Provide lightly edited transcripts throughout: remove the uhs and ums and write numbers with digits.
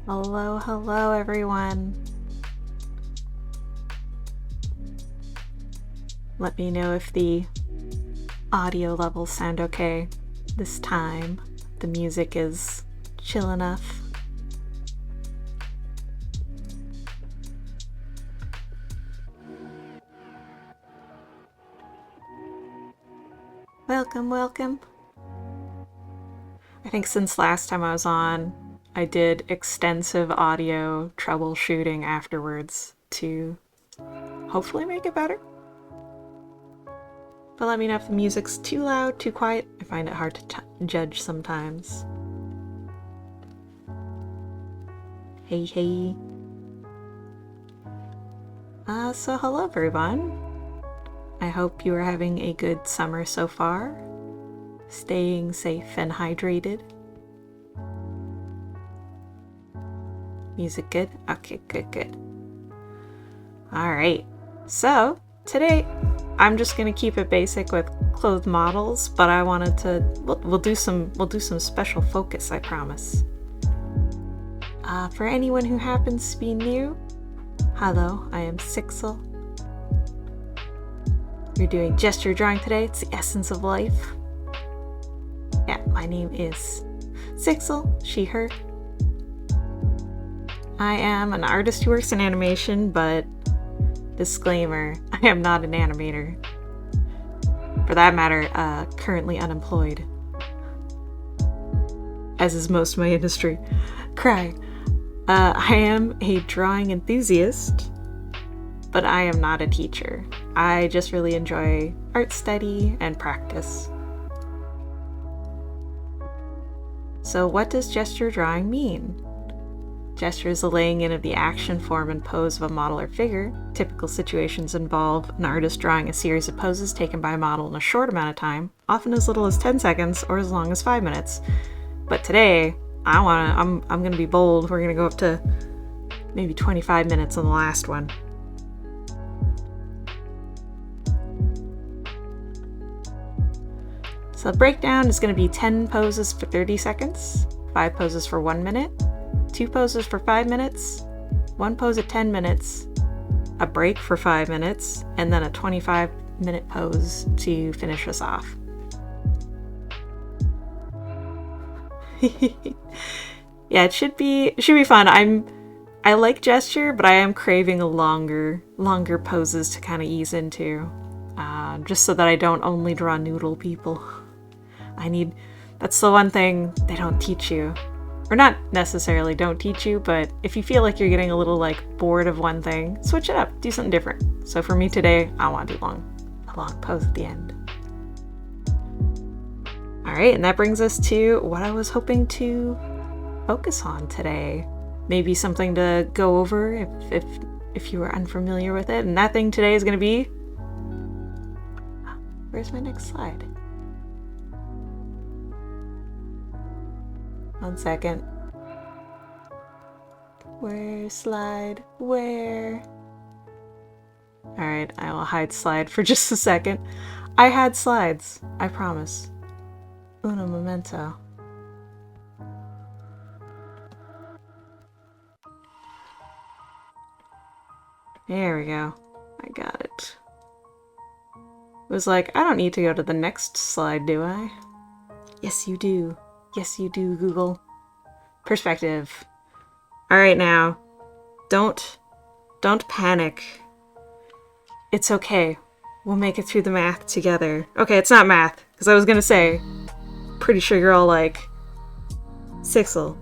Hello, hello everyone. Let me know if the audio levels sound okay this time. The music is chill enough. Welcome, welcome. I think since last time I was on, I did extensive audio troubleshooting afterwards to hopefully make it better. But let me know if the music's too loud, too quiet. I find it hard to judge sometimes. Hey, hey. So hello everyone. I hope you are having a good summer so far. Staying safe and hydrated. Music good? Okay, good. Alright, so today I'm just gonna keep it basic with clothed models, but I wanted to we'll do some special focus, I promise. For anyone who happens to be new, hello, I am Sixel. We're doing gesture drawing today. It's the essence of life. Yeah, my name is Sixel, she, her. I am an artist who works in animation, but disclaimer, I am not an animator. For that matter, currently unemployed. As is most of my industry. Cry. I am a drawing enthusiast, but I am not a teacher. I just really enjoy art study and practice. So what does gesture drawing mean? Gesture is the laying in of the action, form, and pose of a model or figure. Typical situations involve an artist drawing a series of poses taken by a model in a short amount of time, often as little as 10 seconds or as long as 5 minutes. But today, I'm gonna be bold. We're gonna go up to maybe 25 minutes on the last one. So the breakdown is going to be 10 poses for 30 seconds, 5 poses for 1 minute, 2 poses for 5 minutes, 1 pose at 10 minutes, a break for 5 minutes, and then a 25-minute pose to finish us off. Yeah, it should be fun. I like gesture, but I am craving a longer poses to kind of ease into, just so that I don't only draw noodle people. That's the one thing they don't teach you. Or not necessarily don't teach you, but if you feel like you're getting a little bored of one thing, switch it up, do something different. So for me today, I want to do a long pose at the end. Alright, and that brings us to what I was hoping to focus on today. Maybe something to go over if you were unfamiliar with it. And that thing today is going to be... Where's my next slide? 1 second. Where's slide? Where? Alright, I will hide slide for just a second. I had slides, I promise. Uno momento. There we go. I got it. It was like, I don't need to go to the next slide, do I? Yes, you do. Yes, you do, Google. Perspective. Alright now. Don't panic. It's okay. We'll make it through the math together. Okay, it's not math, because I was gonna say, pretty sure you're all like, Sixel,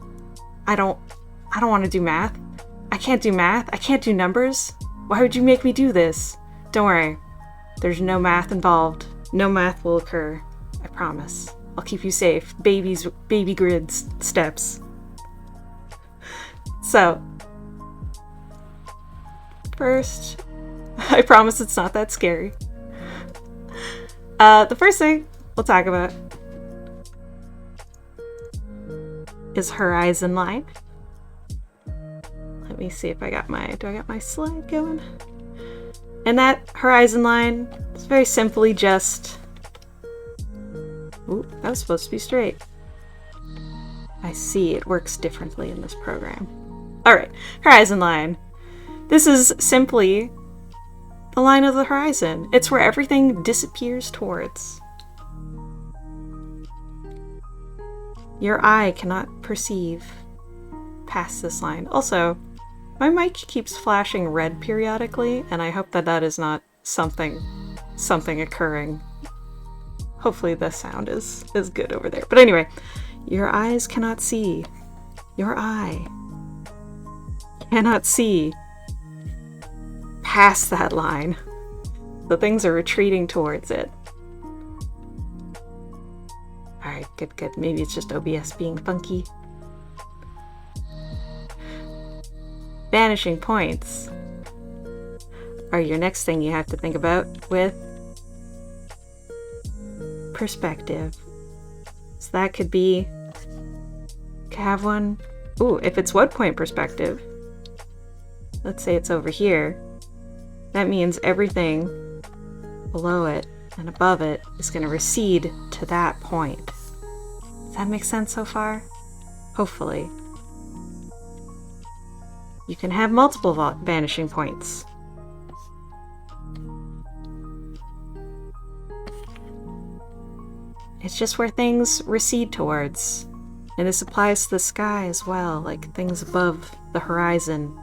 I don't want to do math. I can't do math. I can't do numbers. Why would you make me do this? Don't worry. There's no math involved. No math will occur. I promise. I'll keep you safe. Baby grid steps. So, first, I promise it's not that scary. The first thing we'll talk about is horizon line. Let me see if do I got my slide going? And that horizon line is very simply just... Ooh, that was supposed to be straight. I see, it works differently in this program. Alright, horizon line. This is simply the line of the horizon. It's where everything disappears towards. Your eye cannot perceive past this line. Also, my mic keeps flashing red periodically, and I hope that that is not something occurring. Hopefully the sound is good over there. But anyway, your eyes cannot see. Your eye cannot see past that line. The things are retreating towards it. Alright, good. Maybe it's just OBS being funky. Vanishing points are your next thing you have to think about with perspective. So that could be, have one. Ooh, if it's what point perspective, let's say it's over here, that means everything below it and above it is going to recede to that point. Does that make sense so far? Hopefully. You can have multiple vanishing points. It's just where things recede towards. And this applies to the sky as well, like things above the horizon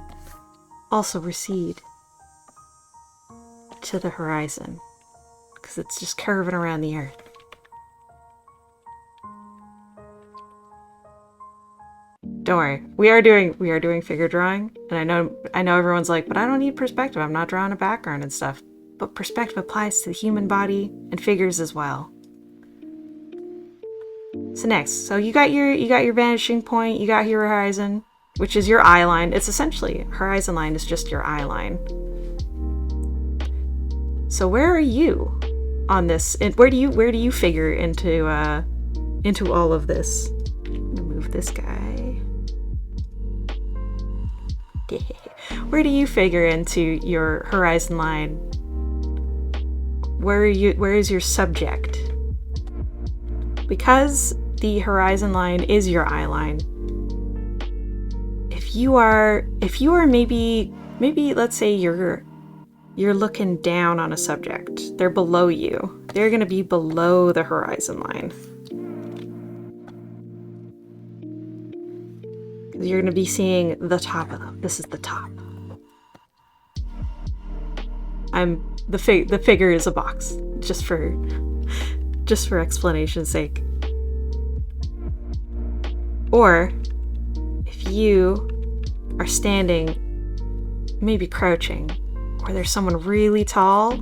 also recede to the horizon, because it's just curving around the earth. Don't worry, we are doing figure drawing, and I know everyone's like, but I don't need perspective, I'm not drawing a background and stuff. But perspective applies to the human body and figures as well. So next, so you got your vanishing point, you got your horizon, which is your eye line. It's essentially, horizon line is just your eye line. So where are you on this? And where do you figure into all of this? I'm gonna move this guy. Where do you figure into your horizon line? Where is your subject? Because the horizon line is your eye line. If you are maybe let's say you're looking down on a subject. They're below you. They're going to be below the horizon line. You're going to be seeing the top of them. This is the top. The figure is a box, just for explanation's sake. Or if you are standing, maybe crouching, or there's someone really tall,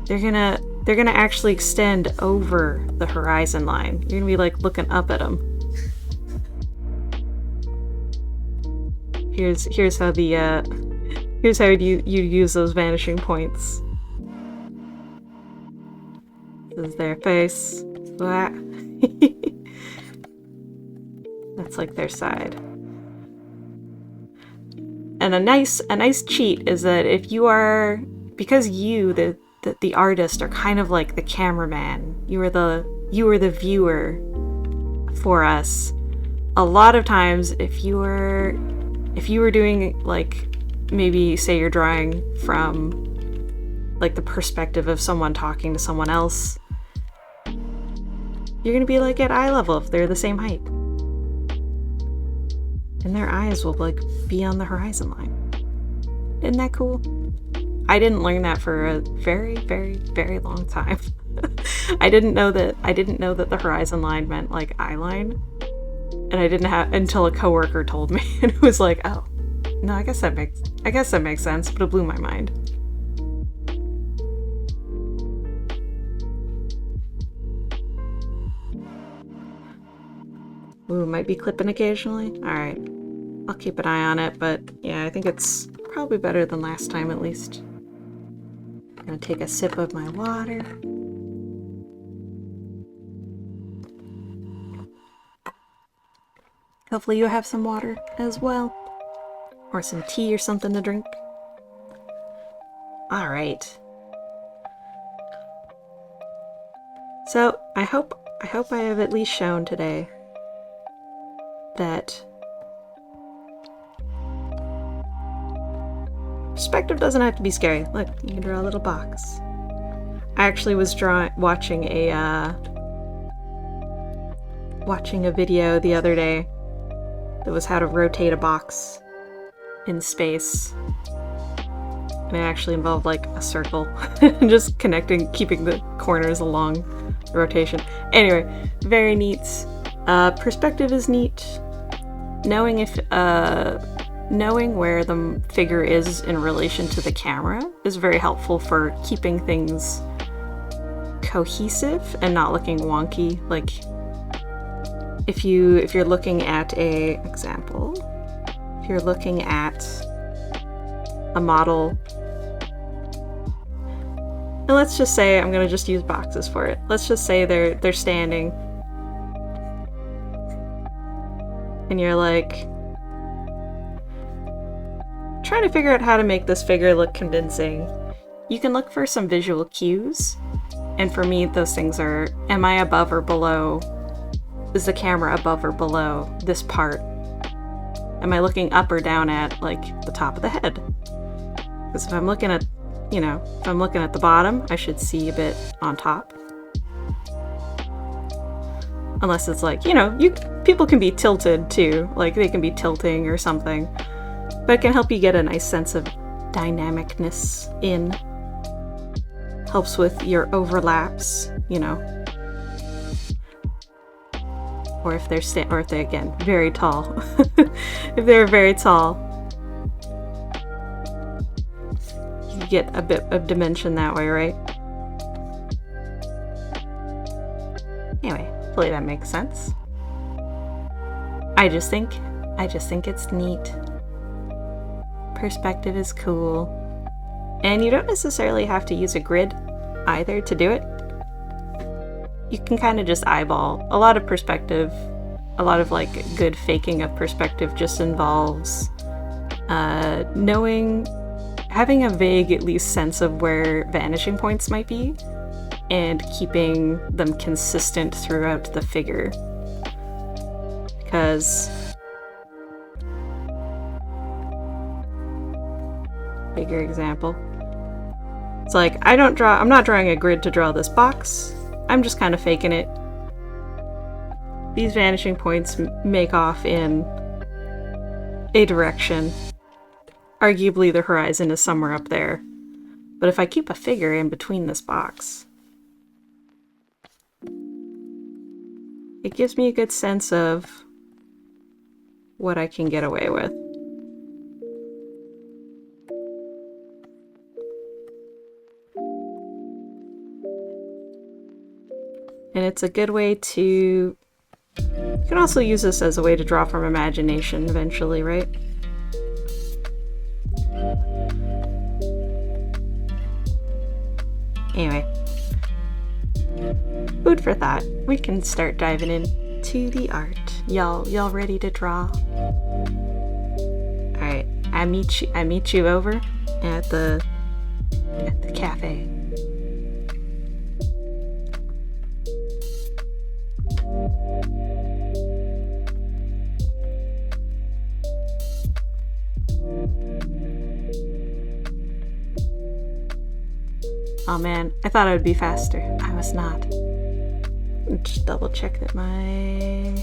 they're gonna actually extend over the horizon line. You're gonna be like looking up at them. Here's how you use those vanishing points. This is their face. That's like their side. And a nice cheat is that if you are, because you, the artist, are kind of like the cameraman, you are the viewer for us. A lot of times, if you were doing, like, maybe say you're drawing from like the perspective of someone talking to someone else, you're gonna be like at eye level if they're the same height. And their eyes will like be on the horizon line. Isn't that cool? I didn't learn that for a very, very, very long time. I didn't know that the horizon line meant like eye line. And I didn't have until a coworker told me, and it was like, oh, no, I guess that makes sense, but it blew my mind. Ooh, might be clipping occasionally. Alright. I'll keep an eye on it, but yeah, I think it's probably better than last time at least. I'm gonna take a sip of my water. Hopefully you have some water as well. Or some tea or something to drink. Alright. So, I hope I have at least shown today that Perspective doesn't have to be scary. Look, you can draw a little box. I actually was watching a video the other day that was how to rotate a box in space. And it actually involved like a circle. Just connecting, keeping the corners along the rotation. Anyway, very neat. Perspective is neat. Knowing where the figure is in relation to the camera is very helpful for keeping things cohesive and not looking wonky. Like if you're looking at a example, if you're looking at a model, and let's just say, I'm gonna just use boxes for it. Let's just say they're standing, and you're like trying to figure out how to make this figure look convincing. You can look for some visual cues, and for me, those things are: am I above or below? Is the camera above or below this part? Am I looking up or down at like the top of the head? Because if I'm looking at, if I'm looking at the bottom, I should see a bit on top. Unless it's like, people can be tilted too, like they can be tilting or something. But it can help you get a nice sense of dynamicness in. Helps with your overlaps, Or if they're again very tall. If they're very tall, you get a bit of dimension that way, right? Anyway, hopefully that makes sense. I just think it's neat. Perspective is cool. And you don't necessarily have to use a grid either to do it. You can kind of just eyeball. A lot of like good faking of perspective just involves having a vague at least sense of where vanishing points might be and keeping them consistent throughout the figure. Because bigger example. It's like, I'm not drawing a grid to draw this box. I'm just kind of faking it. These vanishing points make off in a direction. Arguably the horizon is somewhere up there. But if I keep a figure in between this box, it gives me a good sense of what I can get away with. And it's a good way to... You can also use this as a way to draw from imagination eventually, right? Anyway. Food for thought. We can start diving into the art. Y'all ready to draw? Alright, I meet you over at the cafe. Oh man, I thought I would be faster. I was not. Just double check that my...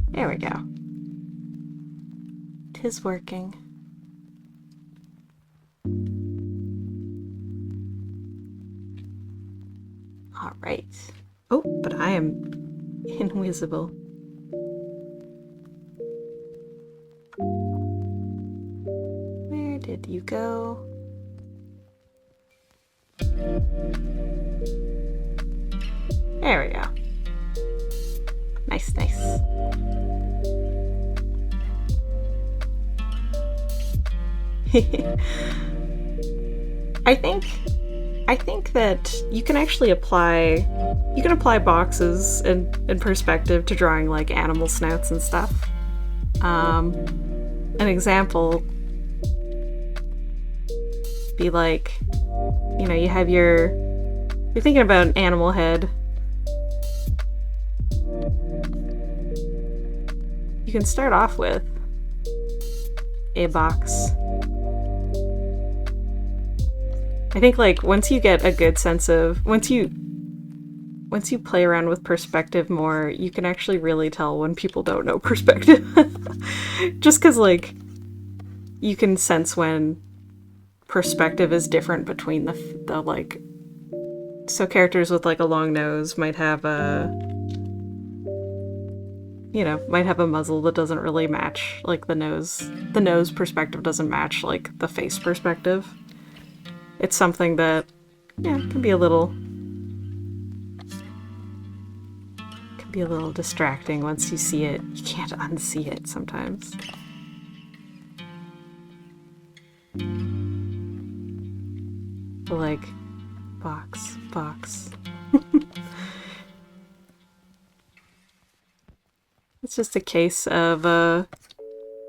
There we go. 'Tis working. Alright. Oh, but I am invisible. Where did you go? There we go. Nice, nice. I think that you can actually apply boxes and perspective to drawing like animal snouts and stuff. An example be like, you have you're thinking about an animal head. You can start off with a box I think like once you get a good sense of once you play around with perspective more, you can actually really tell when people don't know perspective. Just because like you can sense when perspective is different between the like, so characters with like a long nose might have a, you know, might have a muzzle that doesn't really match like the nose perspective doesn't match like the face perspective. It's something that, yeah, can be a little distracting once you see it. You can't unsee it sometimes. Like, box. It's just a case of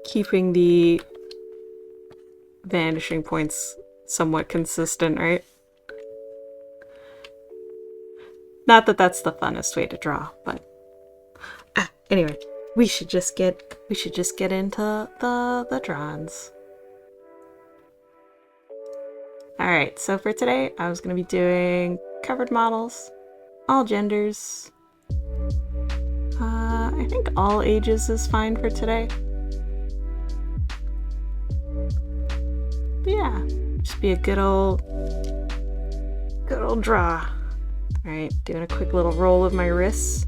keeping the vanishing points somewhat consistent, right? Not that that's the funnest way to draw, but anyway, we should just get into the drawings. Alright, so for today, I was going to be doing covered models, all genders. I think all ages is fine for today. But yeah, just be a good old draw. Alright, doing a quick little roll of my wrists.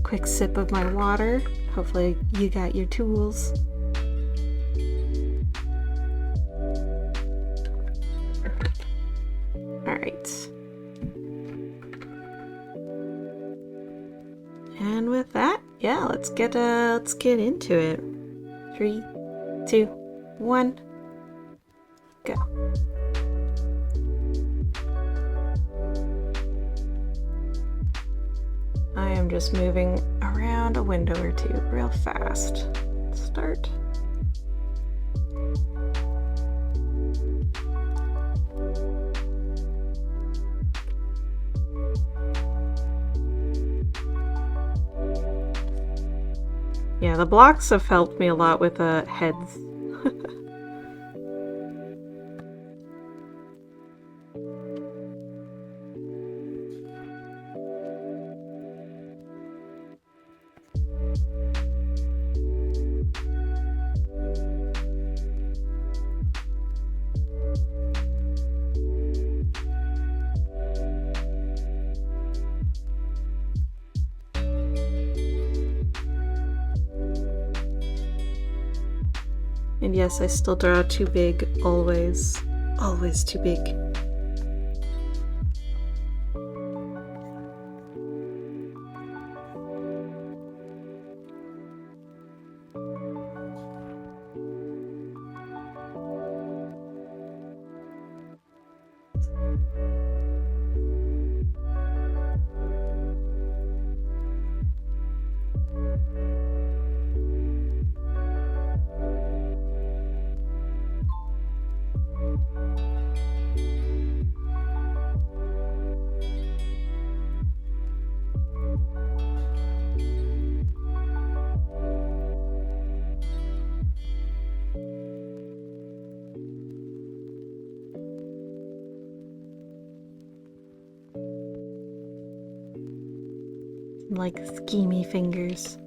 Quick sip of my water. Hopefully you got your tools. Alright. And with that, yeah, let's get into it. 3, 2, 1, go. I am just moving around a window or two real fast. Start. Yeah, the blocks have helped me a lot with heads. And yes, I still draw too big, always. Always too big. Like schemy fingers.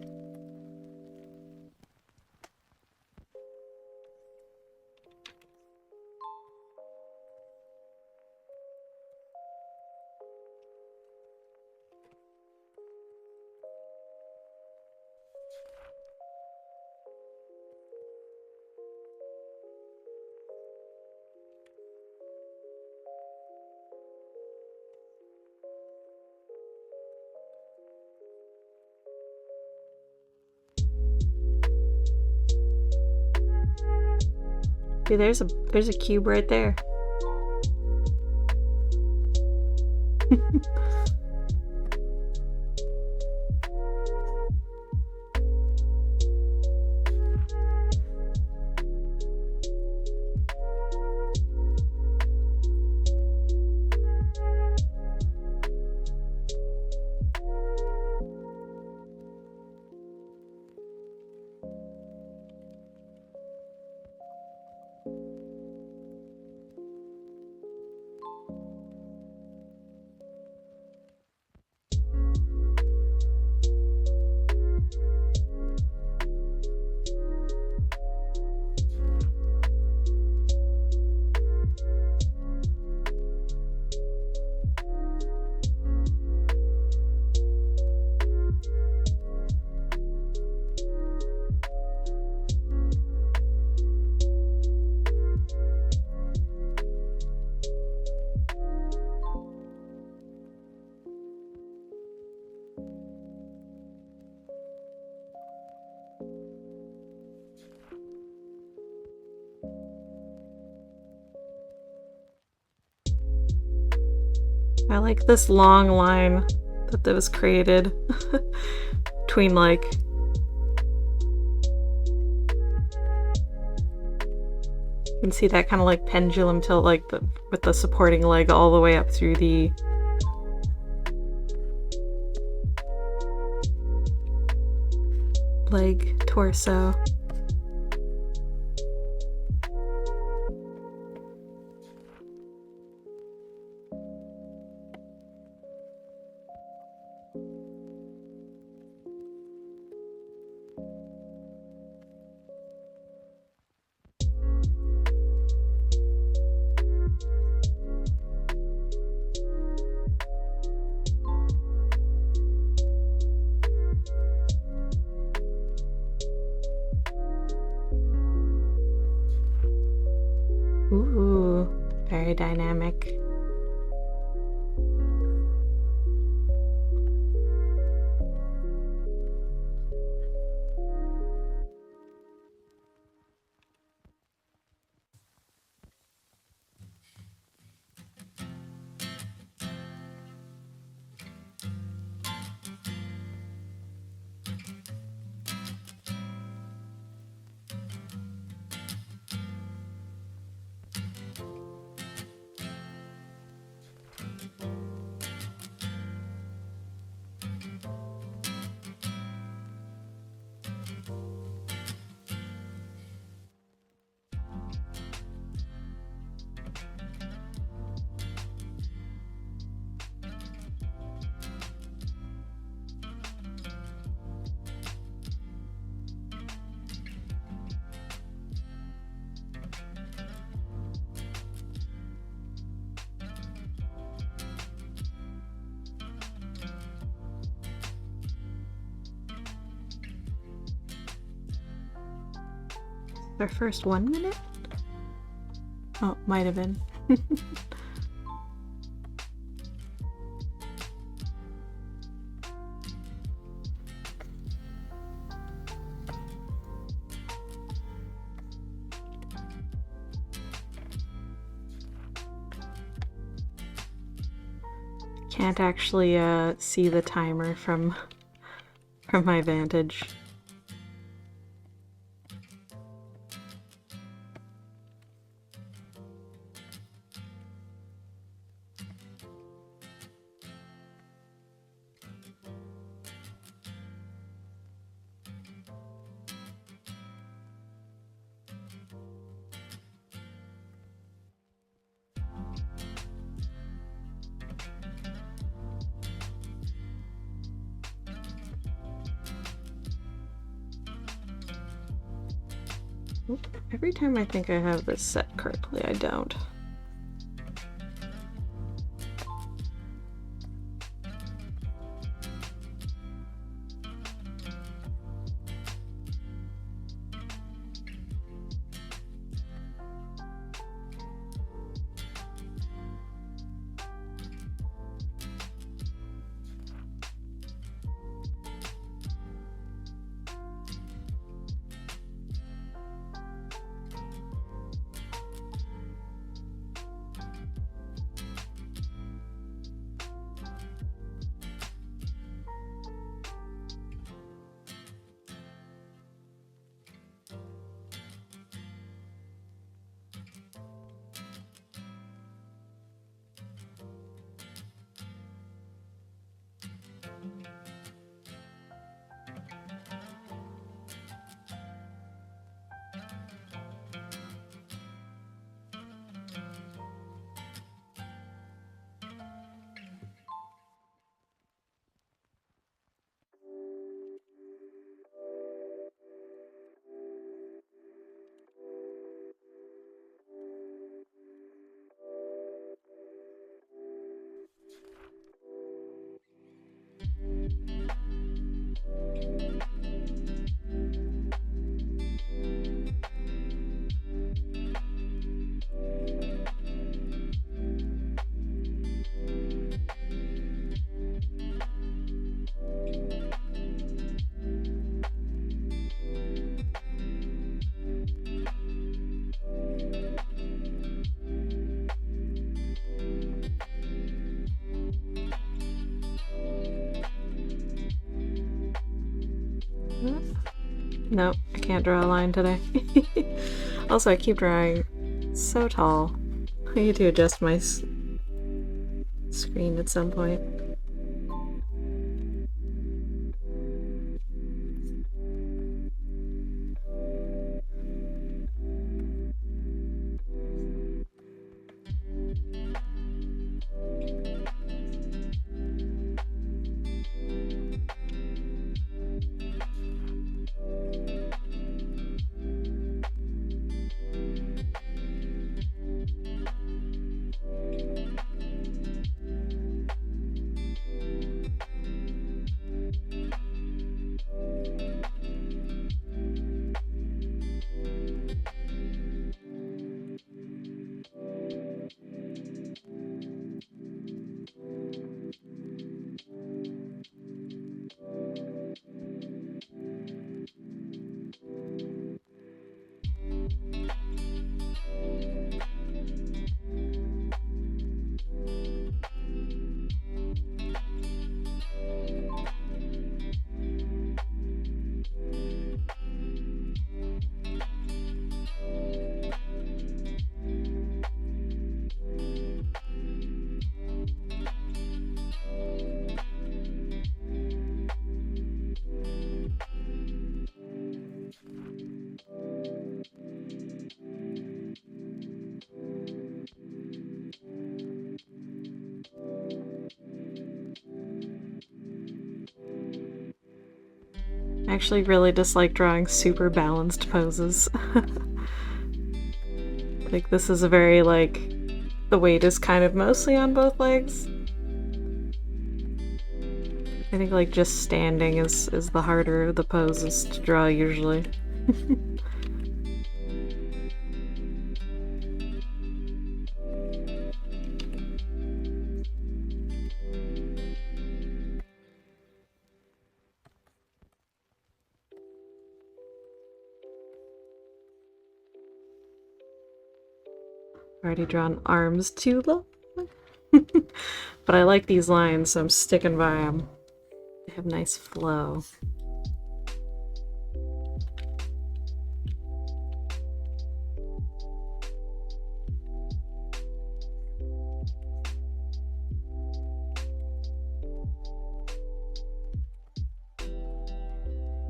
Dude, there's a cube right there. I like this long line that was created between like you can see that kind of like pendulum tilt, like with the supporting leg all the way up through the leg torso. Ooh, very dynamic. Our first 1 minute? Oh, might have been. Can't actually see the timer from my vantage. Every time I think I have this set correctly, I don't. No, I can't draw a line today. Also, I keep drawing so tall. I need to adjust my screen at some point. I actually really dislike drawing super balanced poses. Like, this is a very, like, the weight is kind of mostly on both legs. I think, like, just standing is the harder of the poses to draw usually. Already drawn arms too long. But I like these lines, so I'm sticking by them. They have nice flow.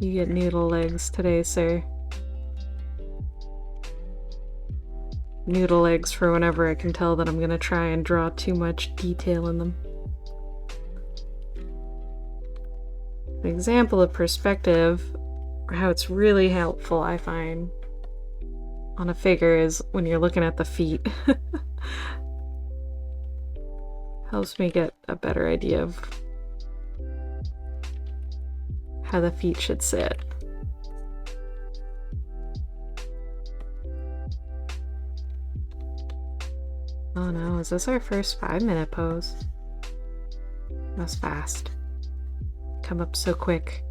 You get noodle legs today, sir. Noodle legs for whenever I can tell that I'm gonna try and draw too much detail in them. An example of perspective, or how it's really helpful, I find, on a figure is when you're looking at the feet. Helps me get a better idea of how the feet should sit. Oh no, is this our first 5-minute pose? That was fast. Come up so quick.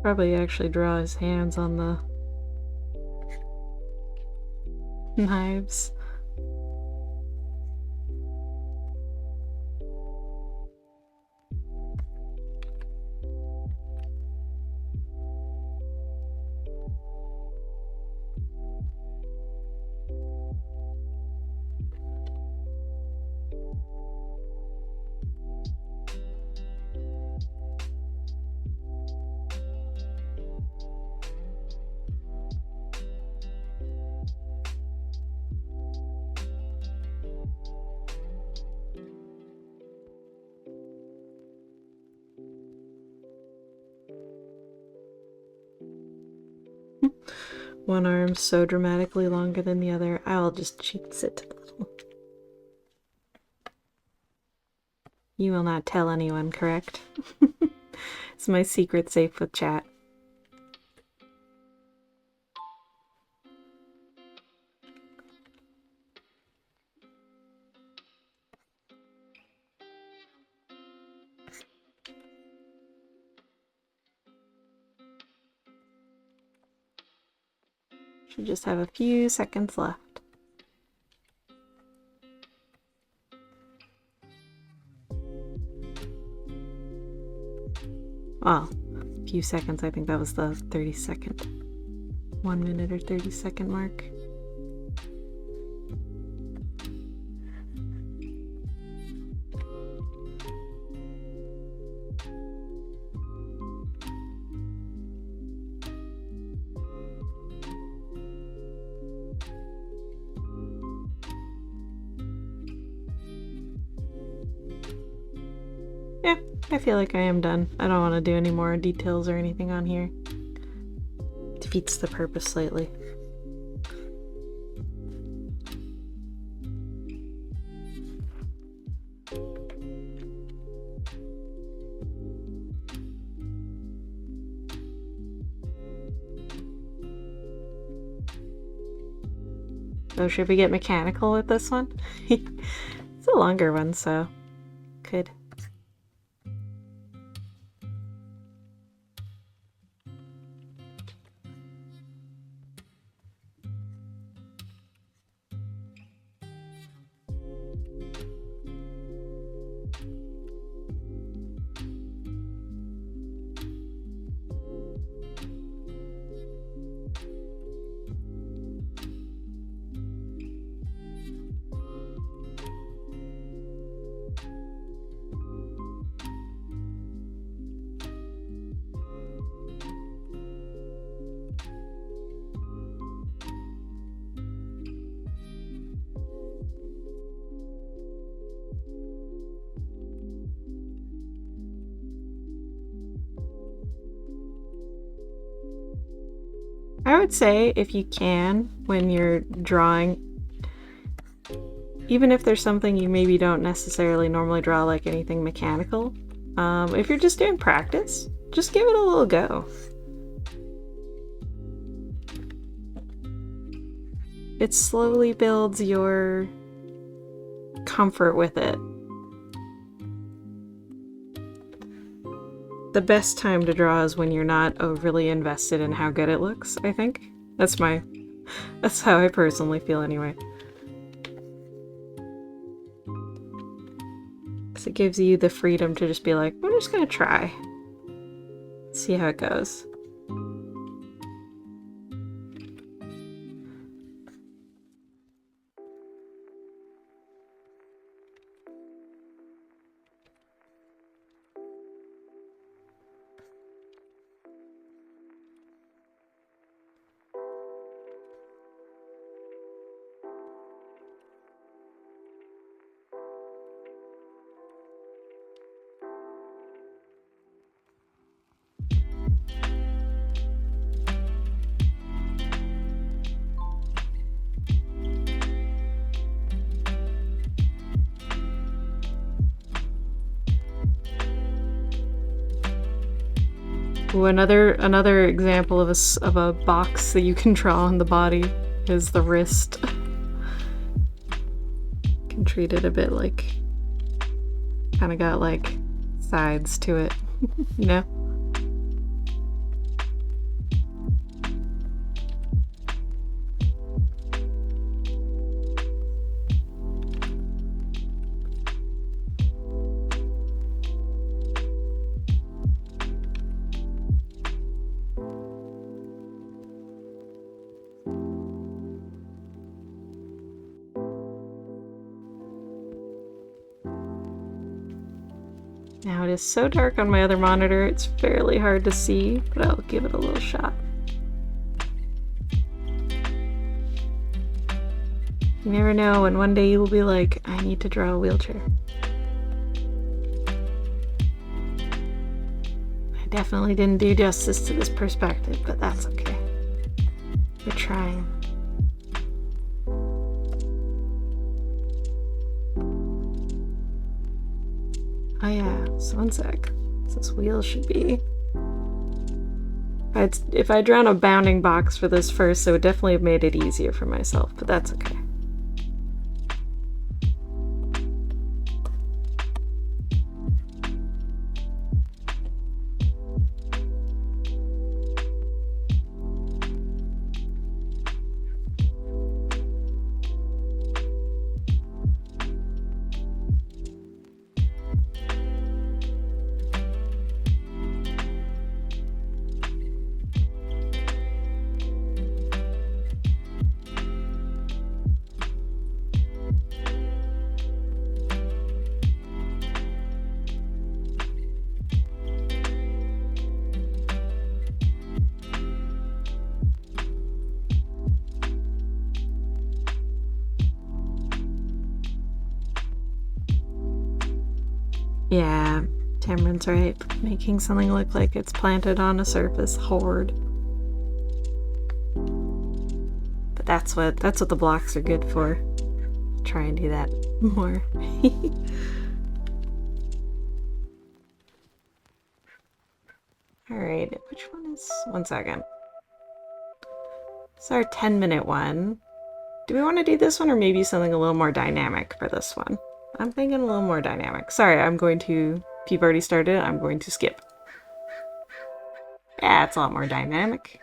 Probably actually draw his hands on the knives. one arm so dramatically longer than the other. I'll just cheats it a little. You will not tell anyone, correct? It's my secret safe with chat. Should just have a few seconds left. Well, a few seconds, I think that was the 30-second. 1 minute or 30-second mark. Yeah, I feel like I am done. I don't want to do any more details or anything on here. Defeats the purpose slightly. So should we get mechanical with this one? It's a longer one, so could. I would say if you can, when you're drawing, even if there's something you maybe don't necessarily normally draw, like anything mechanical, if you're just doing practice, just give it a little go. It slowly builds your comfort with it. The best time to draw is when you're not overly invested in how good it looks, I think. That's how I personally feel anyway. Because it gives you the freedom to just be like, I'm just gonna try. See how it goes. Ooh, another example of a box that you can draw on the body is the wrist. You can treat it a bit like, kind of got like sides to it, you know? Now it is so dark on my other monitor, it's fairly hard to see, but I'll give it a little shot. You never know when one day you will be like, I need to draw a wheelchair. I definitely didn't do justice to this perspective, but that's okay. We're trying. Oh yeah, so 1 sec. This wheel should be... If I'd drawn a bounding box for this first, it would definitely have made it easier for myself, but that's okay. Yeah, Tamron's right. Making something look like it's planted on a surface hard. But that's what the blocks are good for. Try and do that more. Alright, which one is... 1 second. It's our 10-minute one. Do we want to do this one or maybe something a little more dynamic for this one? I'm thinking a little more dynamic. Sorry, I'm going to... If you've already started, I'm going to skip. Yeah, it's a lot more dynamic.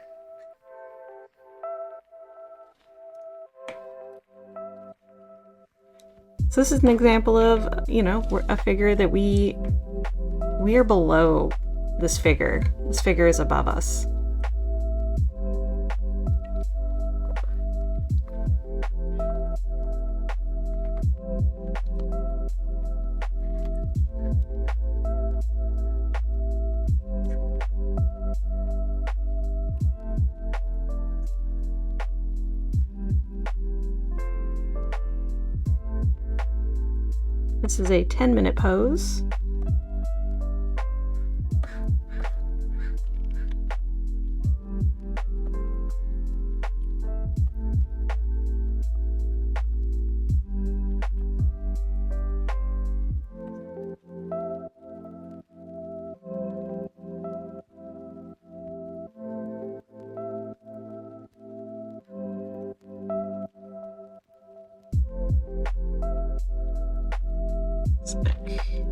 So this is an example of, you know, a figure that we are below this figure. This figure is above us. This is a 10-minute pose.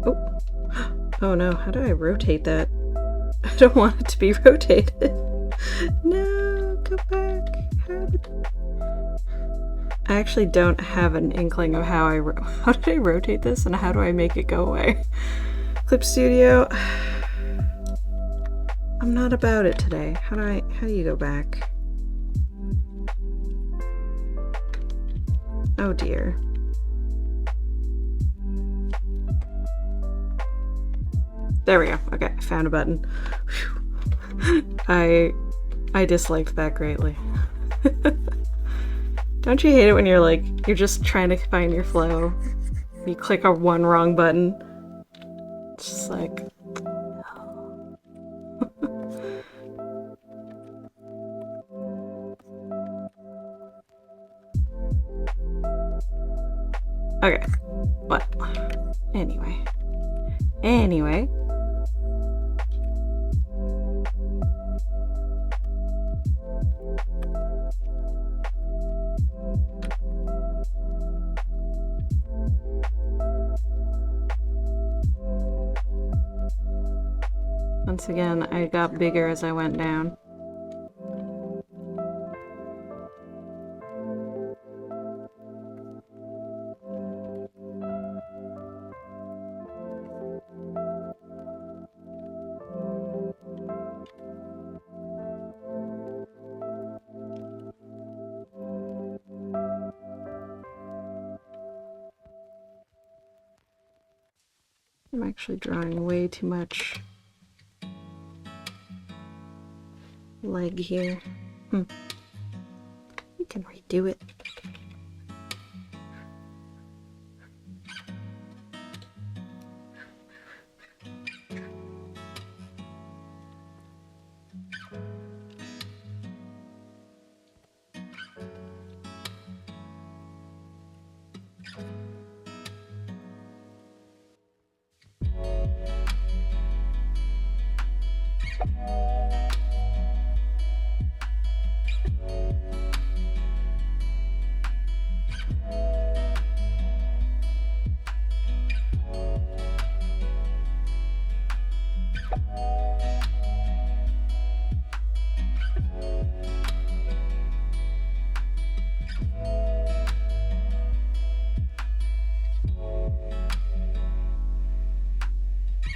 Oh. Oh no, how do I rotate that? I don't want it to be rotated. No, go back. I actually don't have an inkling of how did I rotate this and how do I make it go away? Clip Studio. I'm not about it today. How do you go back? Oh dear. There we go. Okay, I found a button. I disliked that greatly. Don't you hate it when you're just trying to find your flow? You click a one wrong button. It's just like... Okay. What? Anyway. Once again, I got bigger as I went down. I'm actually drawing way too much leg here. We can redo it.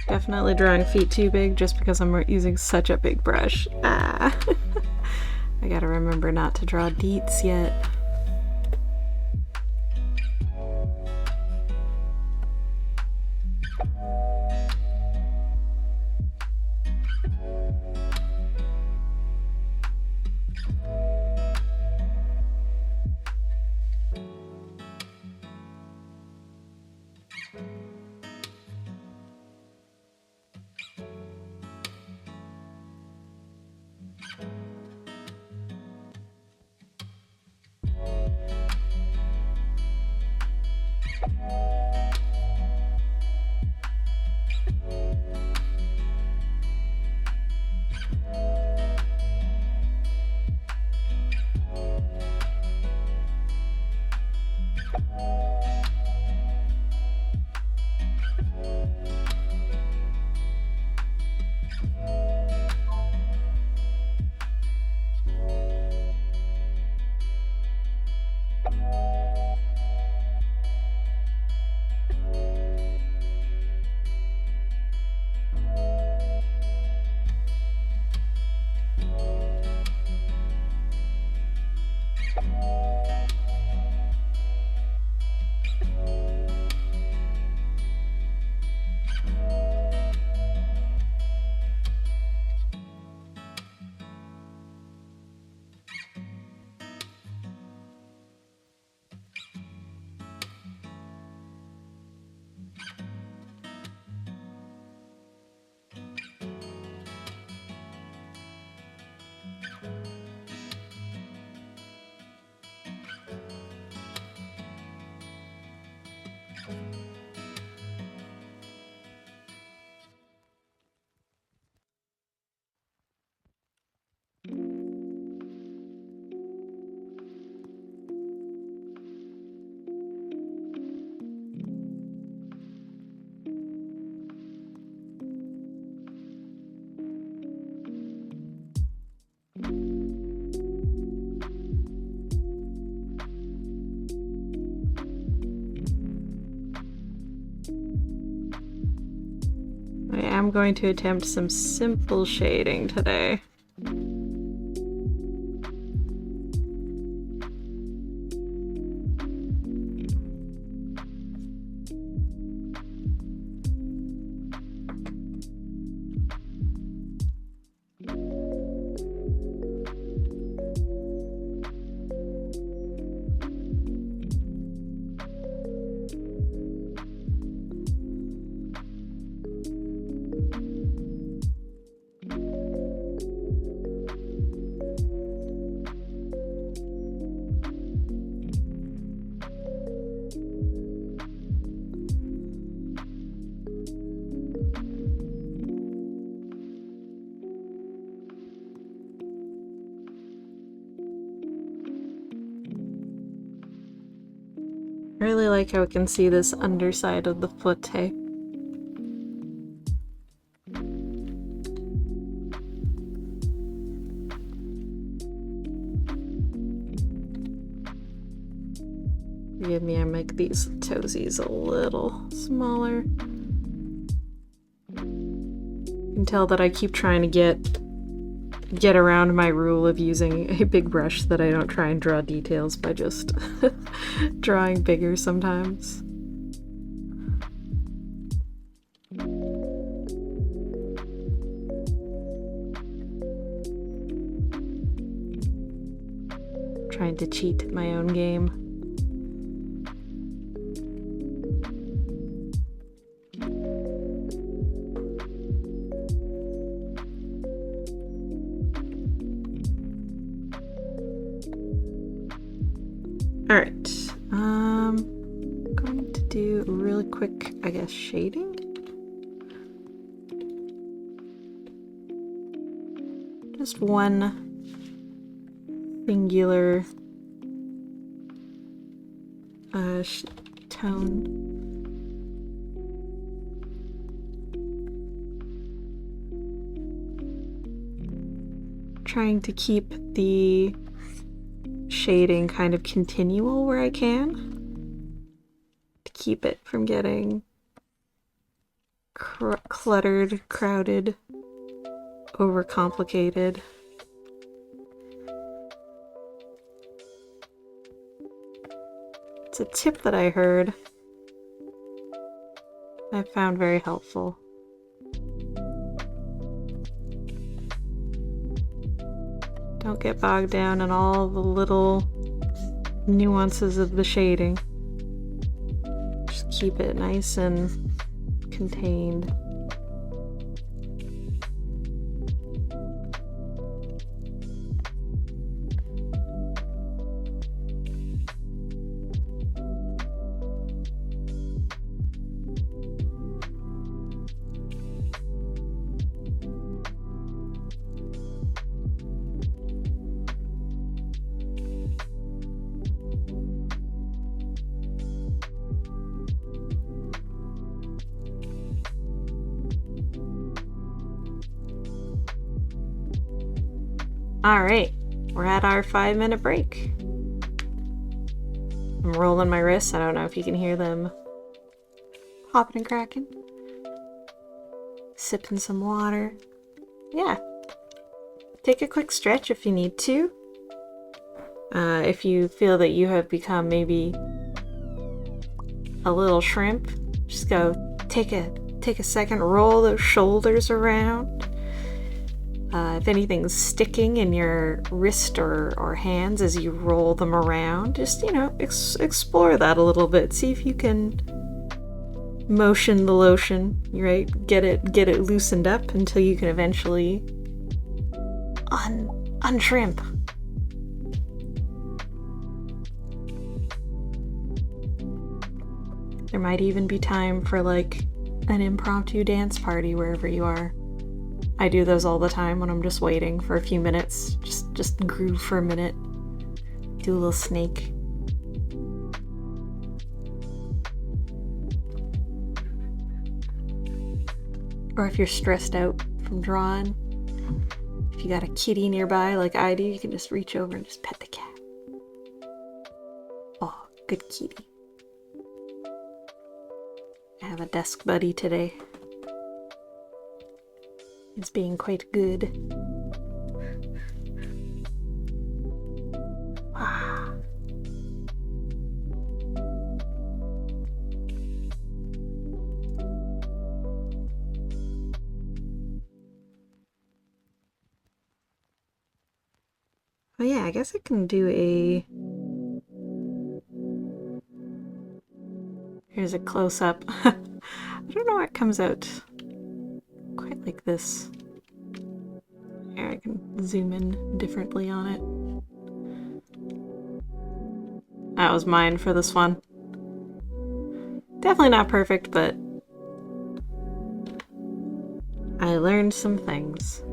Definitely drawing feet too big just because I'm using such a big brush. Ah. I gotta remember not to draw deets yet. I'm going to attempt some simple shading today. I really like how we can see this underside of the foot, hey? Forgive me, I make these toesies a little smaller. You can tell that I keep trying to get around my rule of using a big brush, that I don't try and draw details by just drawing bigger sometimes. Trying to cheat my own game. Alright, I'm going to do a really quick, I guess, shading? Just one singular tone. Trying to keep the shading kind of continual where I can, to keep it from getting cluttered, crowded, overcomplicated. It's a tip that I heard I found very helpful. Don't get bogged down in all the little nuances of the shading. Just keep it nice and contained. Alright, we're at our 5-minute break. I'm rolling my wrists. I don't know if you can hear them popping and cracking. Sipping some water. Yeah. Take a quick stretch if you need to. If you feel that you have become maybe a little shrimp, just go take a second, roll those shoulders around. If anything's sticking in your wrist or hands as you roll them around, just, explore that a little bit. See if you can motion the lotion, right? Get it loosened up until you can eventually unshrimp. There might even be time for like an impromptu dance party wherever you are. I do those all the time when I'm just waiting for a few minutes. Just groove for a minute. Do a little snake. Or if you're stressed out from drawing, if you got a kitty nearby like I do, you can just reach over and just pet the cat. Oh, good kitty. I have a desk buddy today. It's being quite good. Wow. Oh yeah, I guess I can do a... Here's a close-up. I don't know what comes out quite like this. Here, I can zoom in differently on it. That was mine for this one. Definitely not perfect, but I learned some things.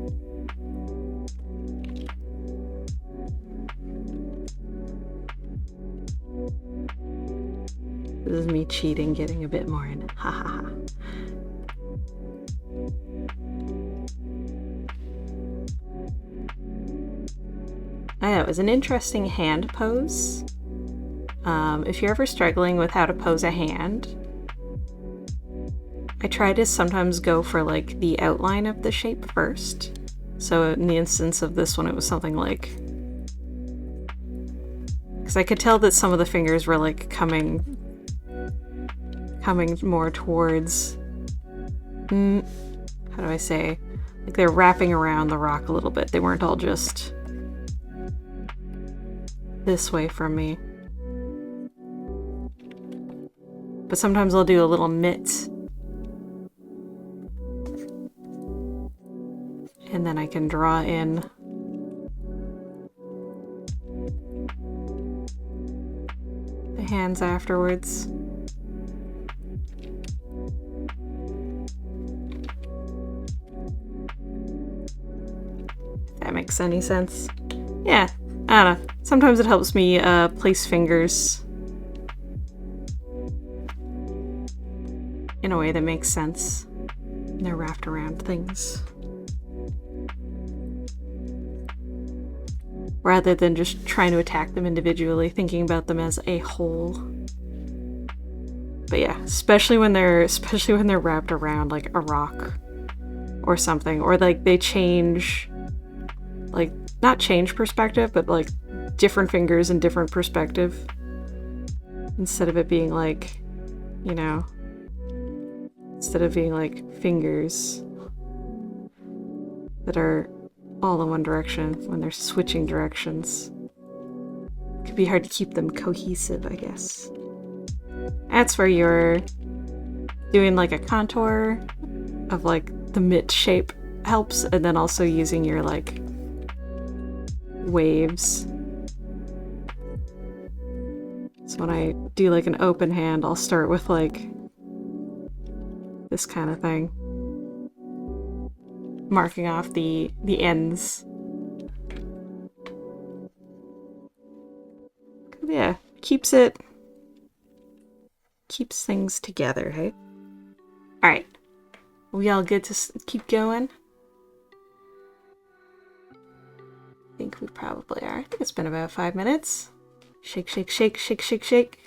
This is me cheating, getting a bit more in. Ha ha ha. Oh yeah, it was an interesting hand pose. If you're ever struggling with how to pose a hand, I try to sometimes go for like the outline of the shape first. So in the instance of this one, it was something like... Because I could tell that some of the fingers were like coming more towards... how do I say? Like they're wrapping around the rock a little bit. They weren't all just this way from me. But sometimes I'll do a little mitt. And then I can draw in the hands afterwards. If that makes any sense. Yeah, I don't know. Sometimes it helps me place fingers in a way that makes sense. And they're wrapped around things. Rather than just trying to attack them individually, thinking about them as a whole. But yeah, especially when they're wrapped around like a rock or something, or like they change, like not change perspective, but like different fingers in different perspective, instead of it being like, you know, instead of being like fingers that are all in one direction when they're switching directions. It could be hard to keep them cohesive, I guess. That's where you're doing like a contour of like the mitt shape helps, and then also using your like waves. So when I do like an open hand, I'll start with like this kind of thing, marking off the ends. Yeah, keeps things together, hey? Alright. We all good to keep going? I think we probably are. I think it's been about 5 minutes. Shake, shake, shake, shake, shake, shake.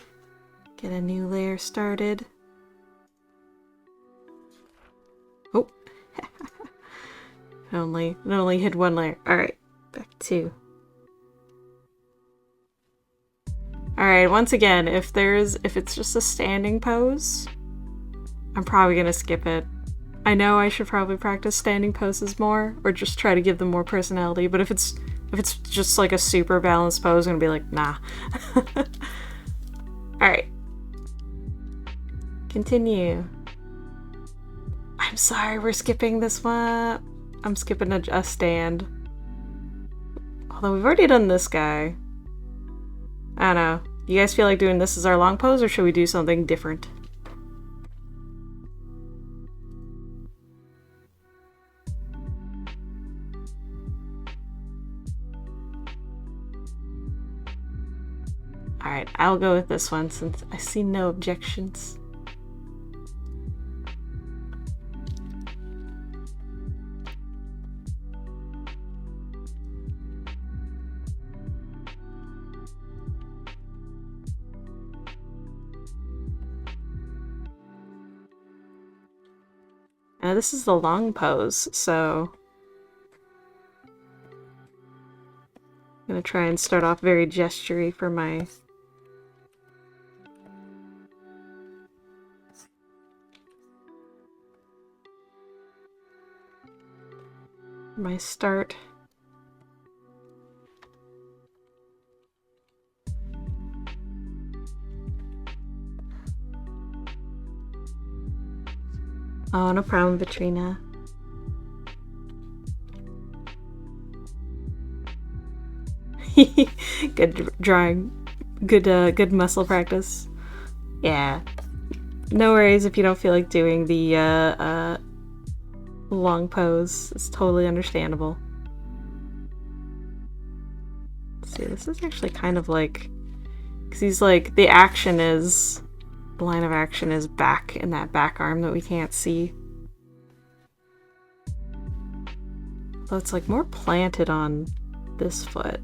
Get a new layer started. Oh. It only hid one layer. Alright, back to. Alright, once again, if it's just a standing pose, I'm probably gonna skip it. I know I should probably practice standing poses more, or just try to give them more personality, but if it's just like a super balanced pose, I'm gonna be like, nah. Alright. Continue. I'm sorry, we're skipping this one. I'm skipping a stand. Although we've already done this guy. I don't know. You guys feel like doing this as our long pose, or should we do something different? Alright, I'll go with this one since I see no objections. Now this is the long pose, so I'm gonna try and start off very gestury for my start. Oh, no problem, Vitrina. Good drawing. Good muscle practice. Yeah. No worries if you don't feel like doing the long pose. It's totally understandable. Let's see, this is actually kind of like, because he's like, the line of action is back in that back arm that we can't see. Though it's like more planted on this foot.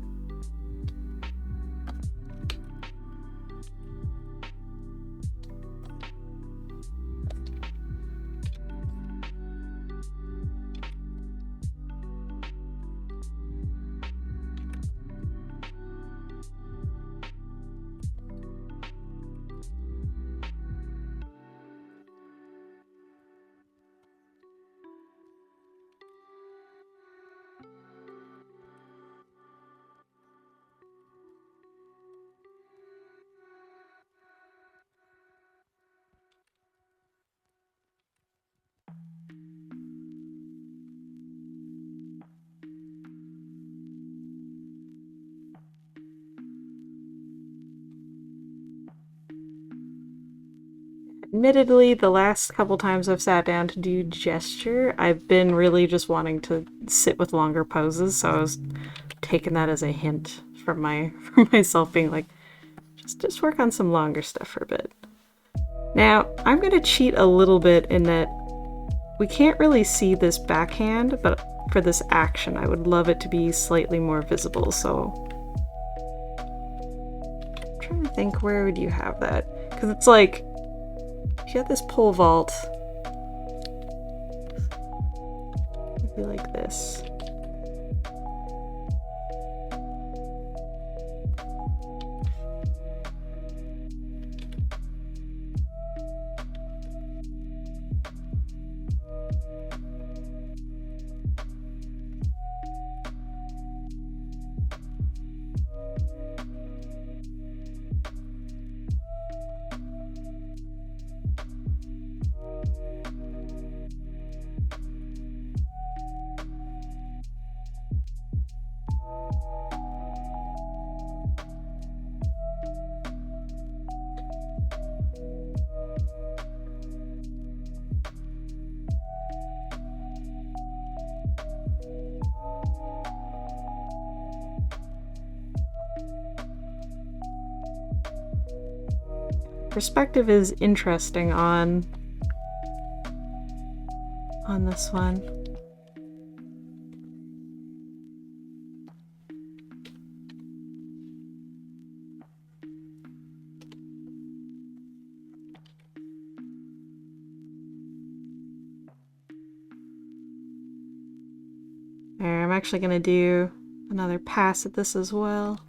Admittedly, the last couple times I've sat down to do gesture, I've been really just wanting to sit with longer poses, so I was taking that as a hint from myself being like, just work on some longer stuff for a bit. Now, I'm gonna cheat a little bit in that we can't really see this backhand, but for this action, I would love it to be slightly more visible, so I'm trying to think, where would you have that? Because it's like, You got this pole vault. Maybe like this. Perspective is interesting on this one. There, I'm actually gonna do another pass at this as well.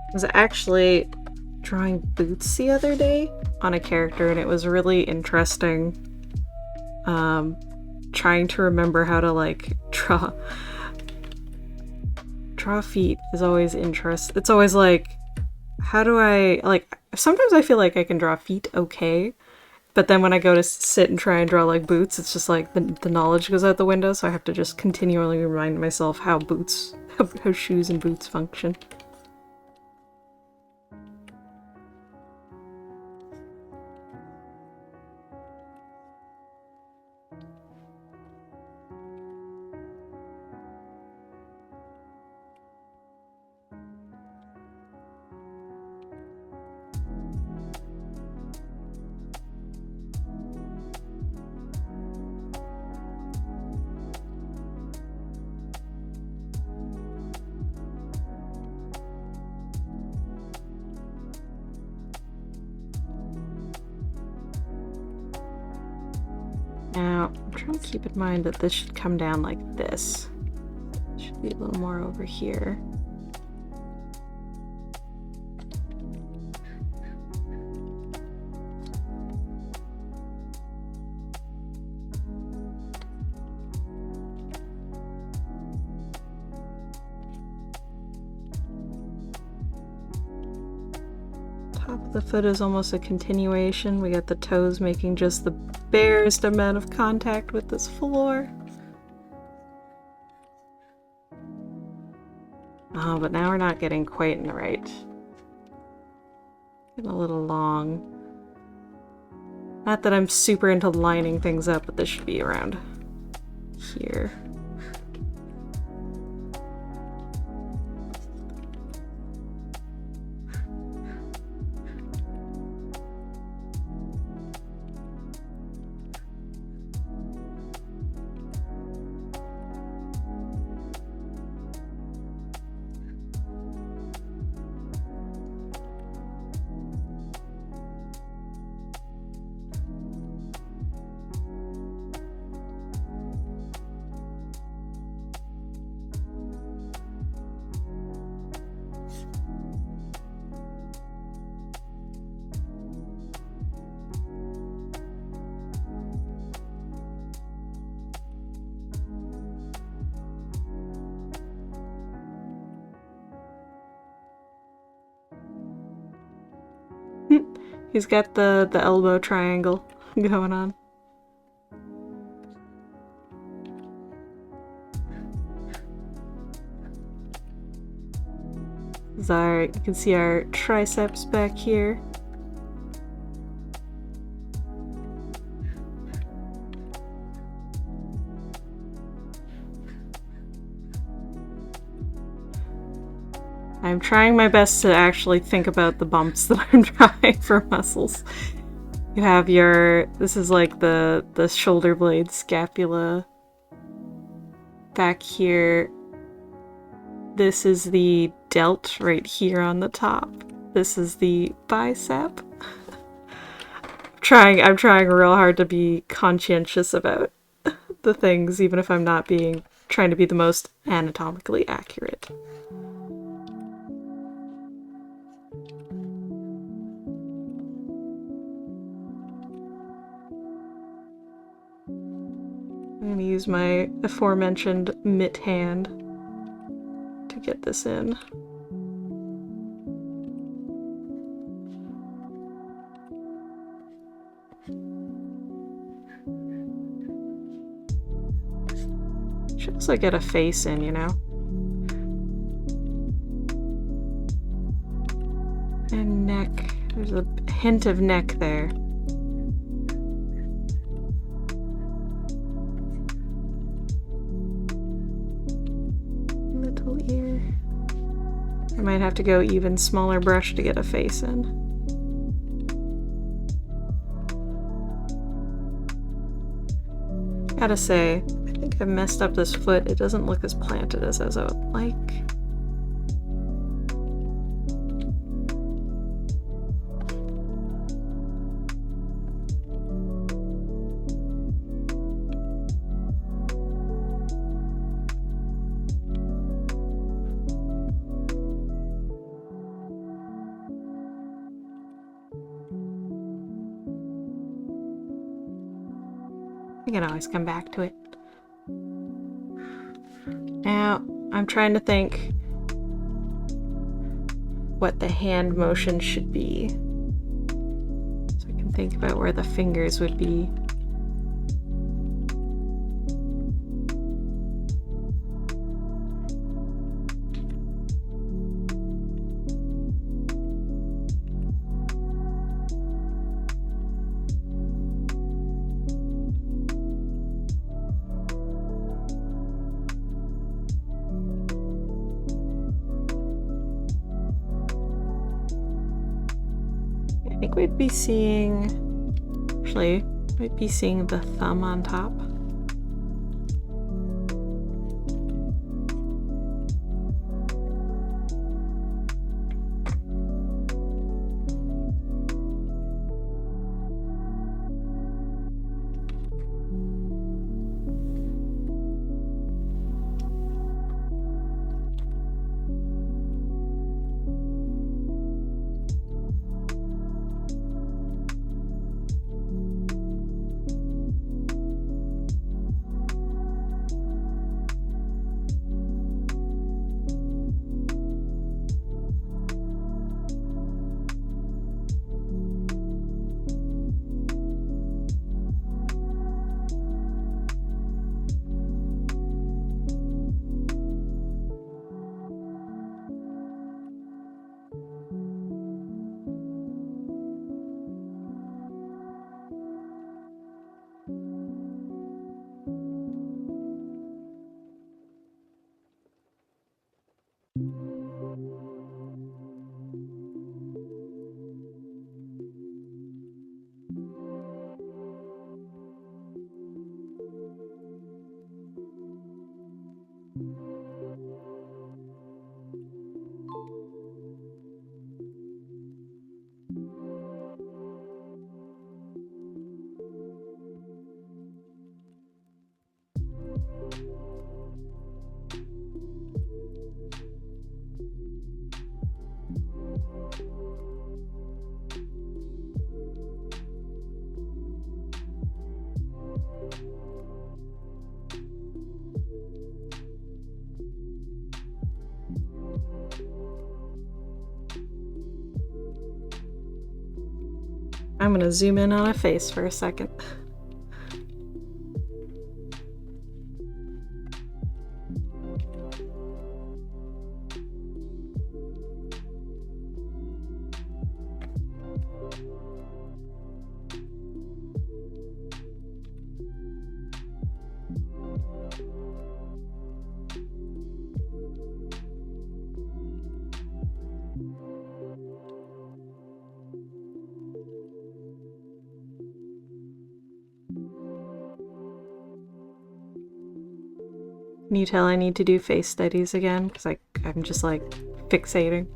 I was actually drawing boots the other day on a character, and it was really interesting. Trying to remember how to like draw feet is always interesting. It's always like, how do I like? Sometimes I feel like I can draw feet okay, but then when I go to sit and try and draw like boots, it's just like the knowledge goes out the window. So I have to just continually remind myself how how shoes and boots function. Now, I'm trying to keep in mind that this should come down like this. It should be a little more over here. Top of the foot is almost a continuation. We got the toes making just the barest amount of contact with this floor. Oh, but now we're not getting quite in the right. Getting a little long. Not that I'm super into lining things up, but this should be around here. He's got the elbow triangle going on. You can see our triceps back here. I'm trying my best to actually think about the bumps that I'm drawing for muscles. You have this is like the shoulder blade scapula. Back here, this is the delt right here on the top. This is the bicep. I'm trying real hard to be conscientious about the things, even if I'm not trying to be the most anatomically accurate. I'm going to use my aforementioned mitt hand to get this in. Should also get a face in, you know? And neck. There's a hint of neck there. Little ear. I might have to go even smaller brush to get a face in. Gotta say, I think I messed up this foot. It doesn't look as planted as I would like. I can always come back to it. Now, I'm trying to think what the hand motion should be. So I can think about where the fingers would be. I think we'd be seeing, actually, might be seeing the thumb on top. I'm gonna zoom in on a face for a second. Can you tell I need to do face studies again? Because I'm just like fixating.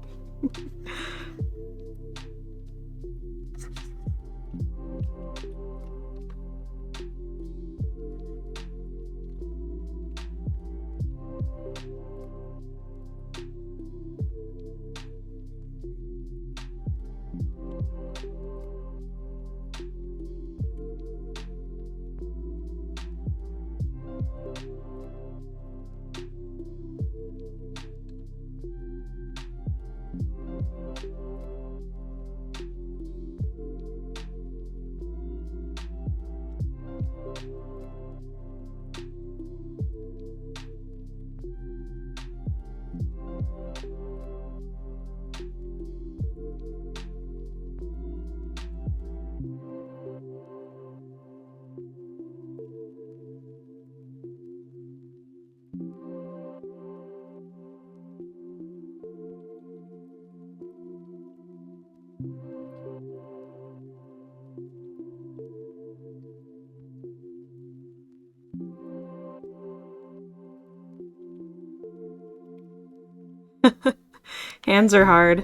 Hands are hard.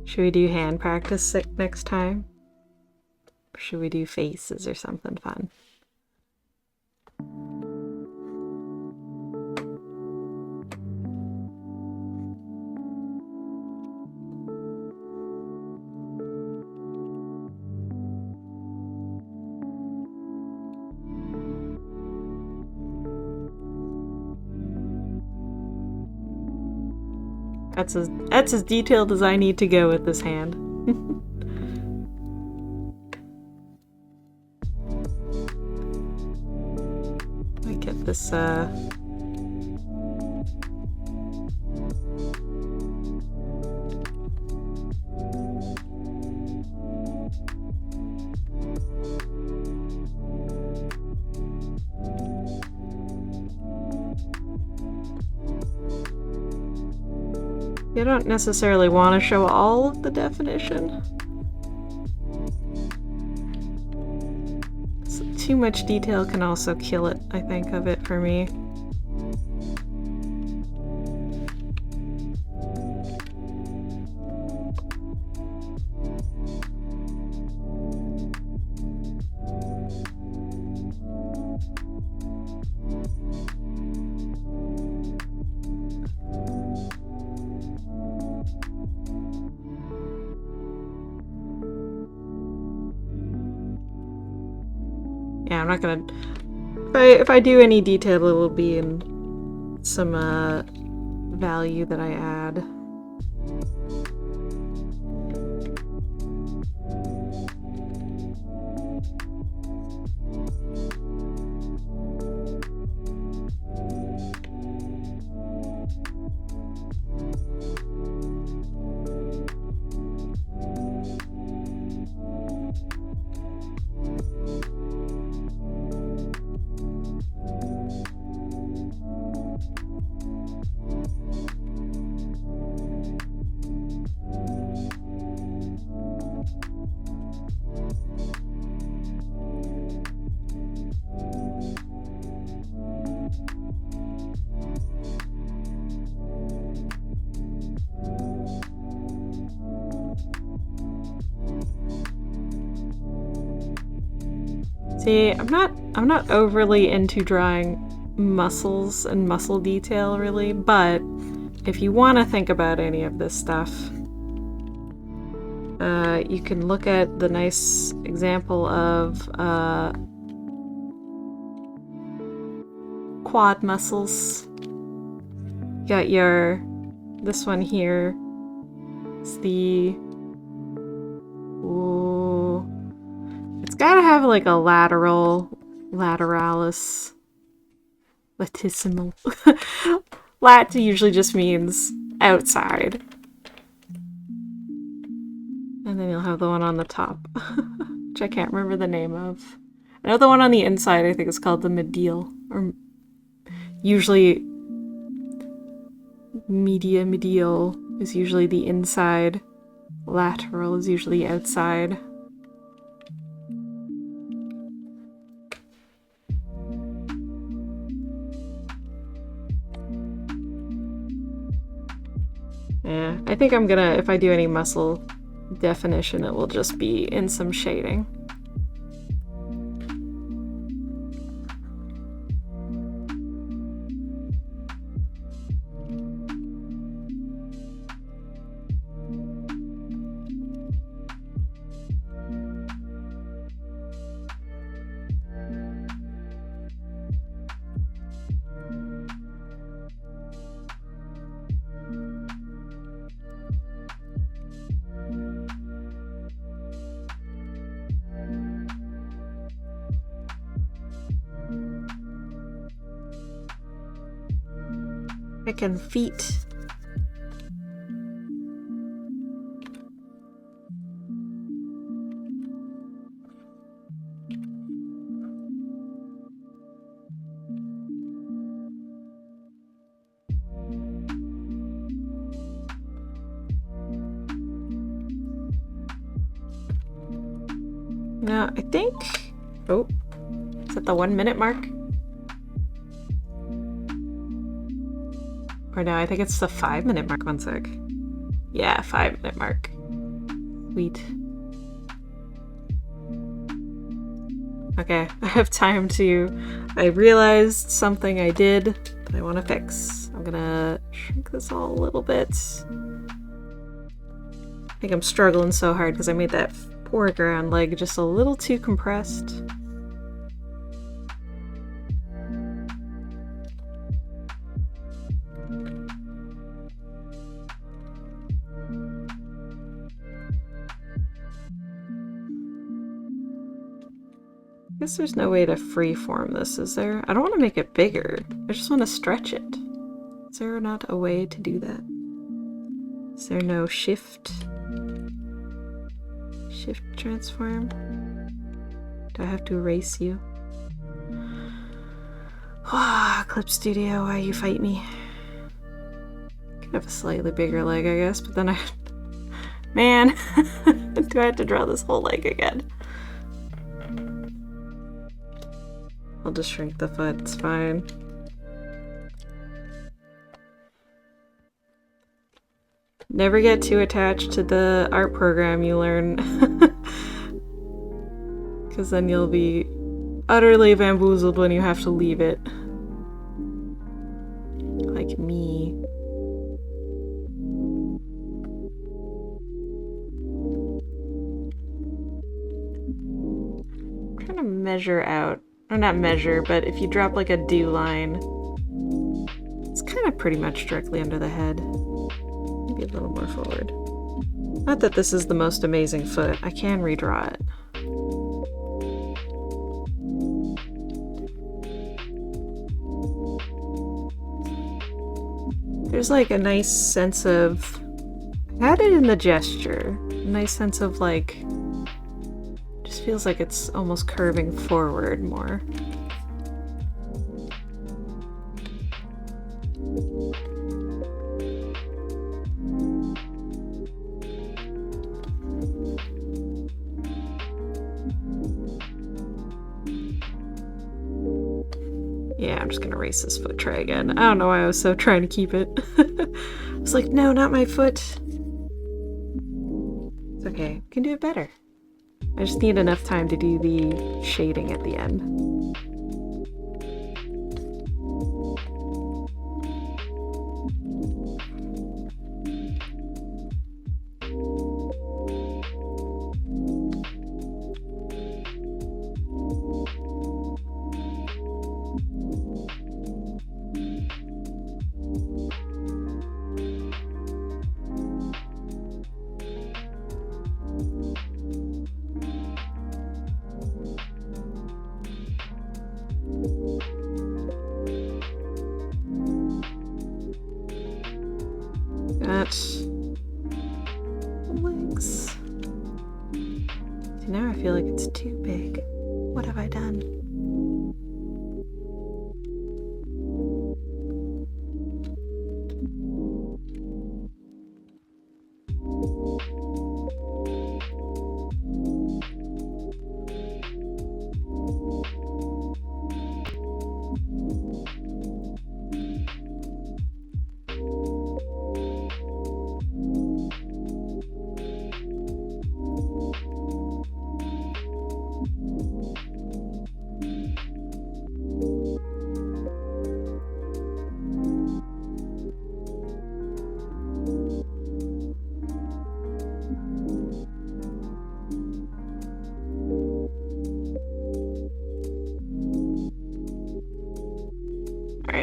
Should we do hand practice next time? Or should we do faces or something fun? That's as detailed as I need to go with this hand. I get this You don't necessarily want to show all of the definition. So too much detail can also kill it, I think, of it for me. Yeah, I'm not gonna... If I do any detail, it will be in some value that I add. See, I'm not overly into drawing muscles and muscle detail really, but if you want to think about any of this stuff, you can look at the nice example of quad muscles. You got this one here. It's the It's gotta have like a lateralis, latissimal. Lat usually just means outside. And then you'll have the one on the top, which I can't remember the name of. I know the one on the inside I think is called the medial, or usually medial is usually the inside Lateral is usually outside. Yeah, I think I'm gonna, if I do any muscle definition, it will just be in some shading. Picking feet. No, I think... Oh, is that the 1 minute mark? Or no, I think it's the 5 minute mark. 1 sec. Yeah, 5 minute mark. Sweet. Okay, I have time to... I realized something I did that I want to fix. I'm gonna shrink this all a little bit. I think I'm struggling so hard because I made that foreground leg just a little too compressed. I guess there's no way to freeform this, is there? I don't want to make it bigger. I just want to stretch it. Is there not a way to do that? Is there no shift? Shift transform? Do I have to erase you? Ah, Clip Studio, why you fight me? Could have a slightly bigger leg, I guess, but then I... Man! Do I have to draw this whole leg again? I'll just shrink the foot, it's fine. Never get too attached to the art program you learn. Because then you'll be utterly bamboozled when you have to leave it. Like me. I'm trying to measure out. Or not measure, but if you drop like a dew line, it's kind of pretty much directly under the head. Maybe a little more forward. Not that this is the most amazing foot. I can redraw it. There's like a nice sense of... I had it in the gesture. A nice sense of like... Just feels like it's almost curving forward more. Yeah, I'm just gonna erase this foot tray again. I don't know why I was so trying to keep it. I was like, no, not my foot. It's okay, we can do it better. I just need enough time to do the shading at the end. Legs. See, now I feel like it's too big. What have I done?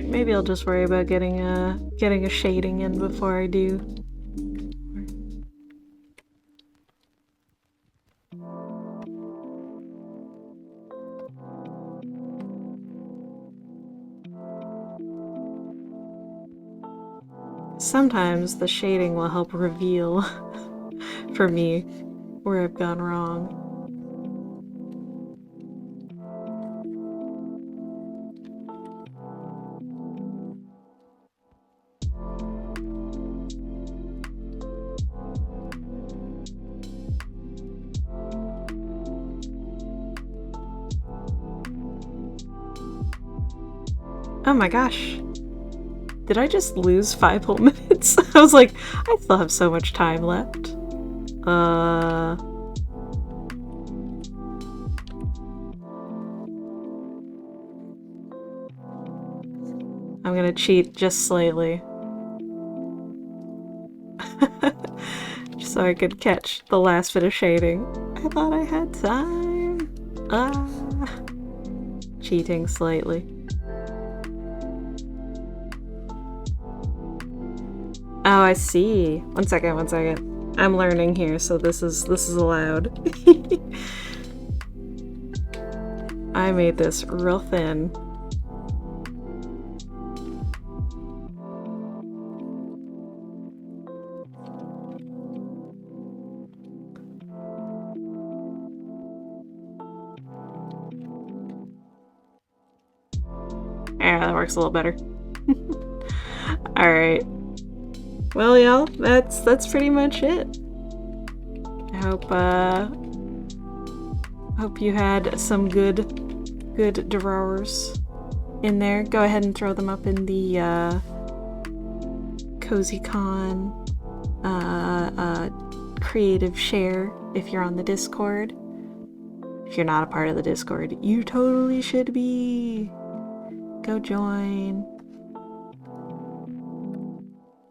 Alright, maybe I'll just worry about getting a shading in before I do. Sometimes the shading will help reveal, for me, where I've gone wrong. Oh my gosh. Did I just lose 5 whole minutes? I was like, I still have so much time left. I'm gonna cheat just slightly. Just so I could catch the last bit of shading. I thought I had time. Cheating slightly. Oh, I see. One second. I'm learning here, so this is allowed. I made this real thin. Yeah, that works a little better. Alright. Well, y'all, that's pretty much it. I hope you had some good drawers in there. Go ahead and throw them up in the CozyCon creative share if you're on the Discord. If you're not a part of the Discord, you totally should be. Go join.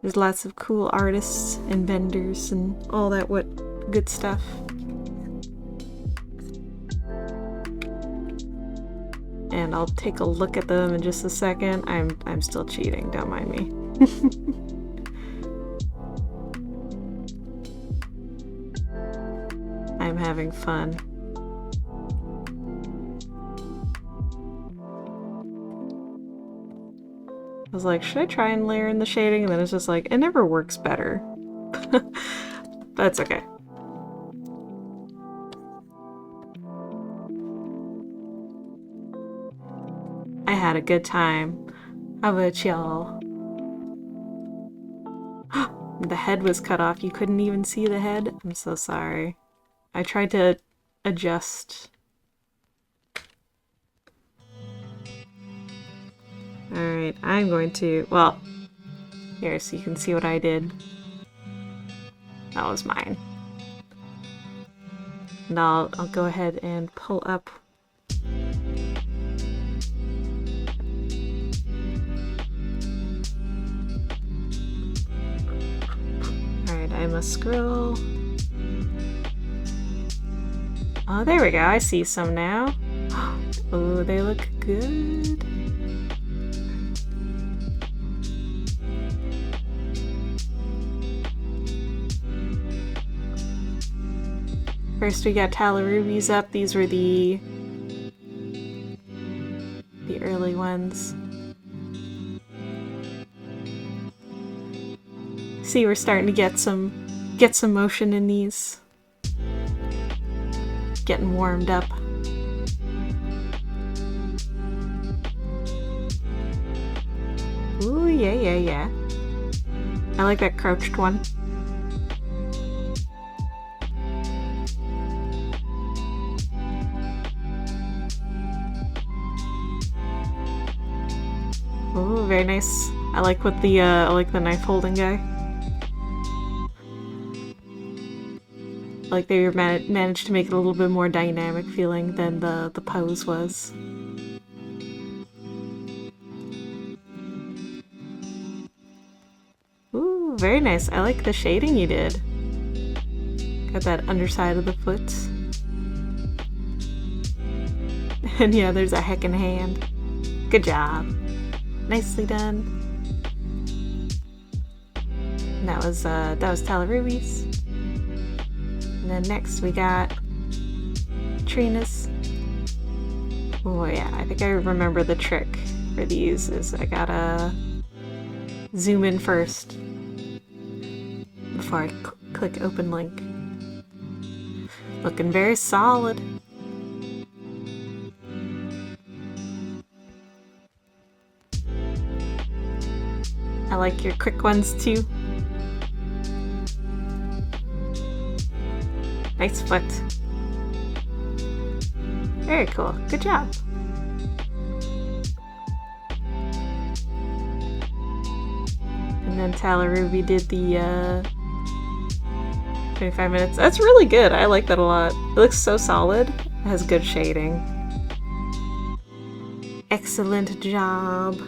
There's lots of cool artists and vendors and all that good stuff. And I'll take a look at them in just a second. I'm still cheating, don't mind me. I'm having fun. I was like, should I try and layer in the shading? And then it's just like, it never works better. That's okay. I had a good time. How about y'all? The head was cut off. You couldn't even see the head? I'm so sorry. I tried to adjust. Alright, I'm going to, well, here so you can see what I did. That was mine. And I'll go ahead and pull up. Alright, I must scroll. Oh, there we go. I see some now. Oh, they look good. First we got Talarubies up. These were the early ones. See, we're starting to get some motion in these. Getting warmed up. Ooh, yeah. I like that crouched one. Oh, very nice. I like what the knife holding guy. Like they managed to make it a little bit more dynamic feeling than the pose was. Ooh, very nice. I like the shading you did. Got that underside of the foot. And yeah, there's a heckin' hand. Good job. Nicely done. And that was Tala Ruby's. And then next we got Trina's. Oh yeah, I think I remember the trick for these is I gotta zoom in first before I click open link. Looking very solid. I like your quick ones too. Nice foot. Very cool. Good job. And then Tala Ruby did the 25 minutes. That's really good. I like that a lot. It looks so solid. It has good shading. Excellent job.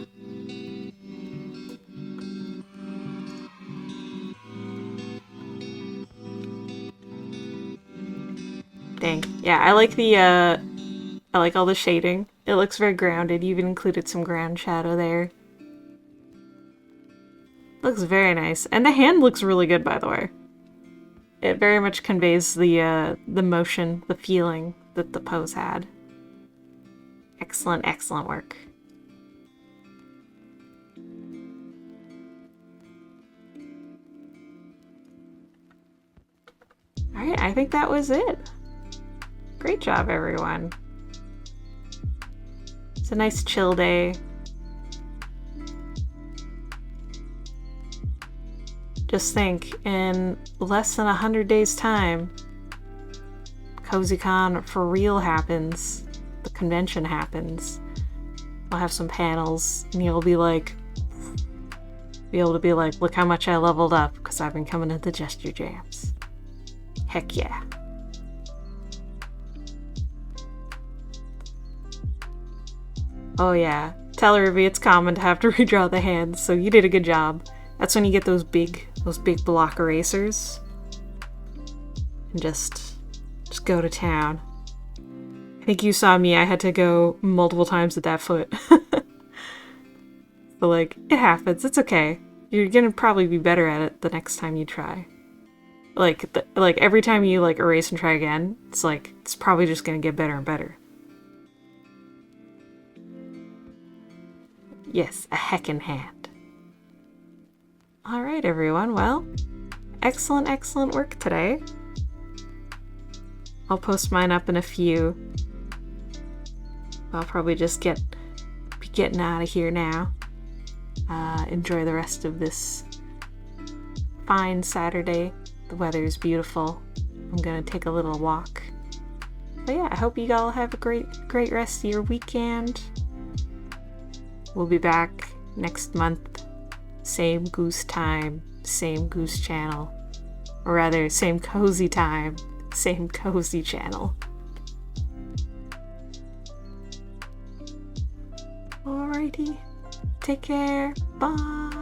Dang. Yeah, I like I like all the shading. It looks very grounded. You even included some ground shadow there. Looks very nice. And the hand looks really good, by the way. It very much conveys the motion, the feeling that the pose had. Excellent, excellent work. Alright, I think that was it. Great job, everyone. It's a nice chill day. Just think, in less than 100 days' time, CozyCon for real happens. The convention happens. We'll have some panels, and you'll be like, look how much I leveled up because I've been coming to the gesture jams. Heck yeah. Oh yeah, Tala Ruby, it's common to have to redraw the hands, so you did a good job. That's when you get those big block erasers. And just go to town. I think you saw me, I had to go multiple times with that foot. But like, it happens, it's okay. You're gonna probably be better at it the next time you try. Like every time you like erase and try again, it's probably just gonna get better and better. Yes, a heckin' hand. Alright everyone, well, excellent, excellent work today. I'll post mine up in a few. I'll probably just be getting out of here now. Enjoy the rest of this fine Saturday. The weather is beautiful. I'm gonna take a little walk. But yeah, I hope you all have a great rest of your weekend. We'll be back next month. Same goose time, same goose channel. Or rather, same cozy time, same cozy channel. Alrighty. Take care. Bye.